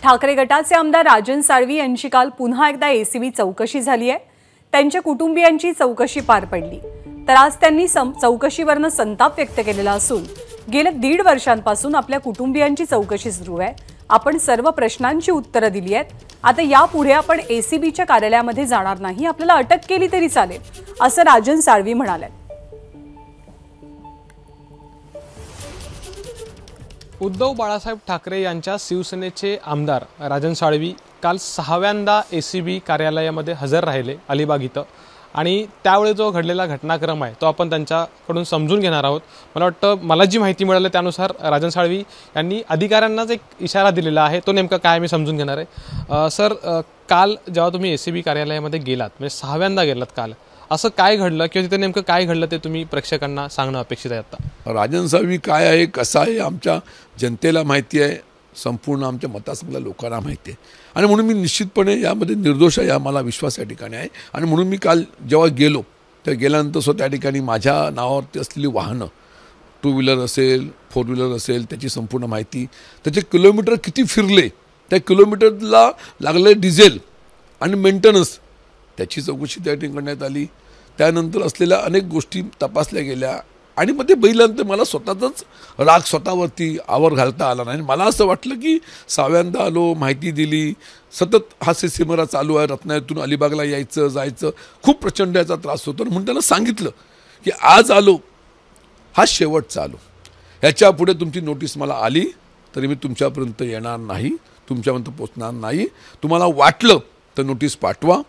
ठाकरे गटाचे आमदार राजन साळवी यांची काल पुन्हा एकदा एसीबी चौकशी झाली आहे। त्यांच्या कुटुंबियांची चौकशी पार पडली। तर आज त्यांनी चौकशीवरनं संताप व्यक्त केलेला असून गेल्या 1.5 वर्षांपासून आपल्या कुटुंबियांची चौकशी सुरू आहे। आपण सर्व प्रश्नांची उत्तरे दिली आहेत। आता यापुढे आपण एसीबीच्या कार्यालयामध्ये जाणार नाही, आपल्याला अटक केली तरी चालेल, असं राजन साळवी म्हणाले। उद्धव बाळासाहेब ठाकरे यांच्या शिवसेनेचे आमदार राजन साळवी काल 6व्यांदा एसीबी कार्यालयामध्ये हजर राहिले अलिबाग इथं, आणि त्यावेळी जो घडलेला घटनाक्रम आहे तो आपण त्यांच्याकडून समजून घेणार आहोत। मला वाटतं मला जी माहिती मिळाली त्यानुसार राजन साळवी यांनी अधिकाऱ्यांनाच एक इशारा दिलेला आहे, तो नेमका काय मी समजून घेणार आहे। सर, काल जेव्हा तुम्ही एसीबी कार्यालयामध्ये गेलात, म्हणजे 6व्यांदा गेलात काल, असं काय घडलं किंवा तिथे नेमकं काय घडलं ते तुम्ही प्रेक्षकांना सांगणं अपेक्षित आहे आता? राजन साळवी काय आहे, कसा आहे, आमच्या जनतेला माहिती आहे, संपूर्ण आमच्या मतदारसंघातल्या लोकांना माहिती आहे, आणि म्हणून मी निश्चितपणे यामध्ये निर्दोष आहे, मला विश्वास या ठिकाणी आहे। आणि म्हणून मी काल जेव्हा गेलो तर गेल्यानंतर स्वतः त्या ठिकाणी माझ्या नावावरती असलेली वाहनं, 2 व्हीलर असेल, 4 व्हीलर असेल, त्याची संपूर्ण माहिती, त्याचे किलोमीटर किती फिरले, त्या किलोमीटरला लागले डिझेल आणि मेंटेनन्स, त्याची चौकशी त्या ठिकाणी करण्यात आली। त्यानंतर असलेल्या अनेक गोष्टी तपासल्या गेल्या, आणि मग ते बघितल्यानंतर मला स्वतःच राग स्वतःवरती आवर घालता आला नाही। मला असं वाटलं की 6व्यांदा आलो, माहिती दिली, सतत हा सिमरा चालू आहे, रत्नागिरीतून अलिबागला यायचं जायचं, खूप प्रचंड याचा त्रास होतो। म्हणून त्याला सांगितलं की आज आलो, हा शेवटचा आलो, ह्याच्या पुढे तुमची नोटीस मला आली तरी मी तुमच्यापर्यंत येणार नाही, तुमच्यापर्यंत पोचणार नाही। तुम्हाला वाटलं तर नोटीस पाठवा,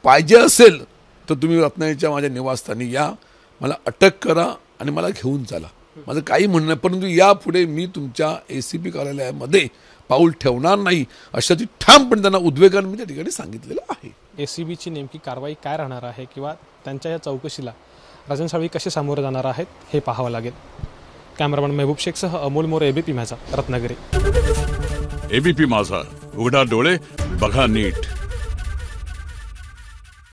पाहिजे असेल तर तुम्ही रत्नागिरीच्या माझ्या निवासस्थानी या, मला अटक करा आणि मला घेऊन चला, माझं काही म्हणणं नाही, परंतु यापुढे मी तुमच्या एसीबी कार्यालयामध्ये पाऊल ठेवणार नाही, अशाची ठामपणे त्यांना उद्वेगाने मी त्या ठिकाणी सांगितलेलं आहे। एसीबीची नेमकी कारवाई काय राहणार आहे किंवा त्यांच्या या चौकशीला राजन साळवी कसे सामोरे जाणार आहेत हे पाहावं लागेल। कॅमेरामन मेहबूब शेखसह अमोल मोरे, एबीपी माझा, रत्नागिरी। एबीपी माझा, उघडा डोळे बघा नीट।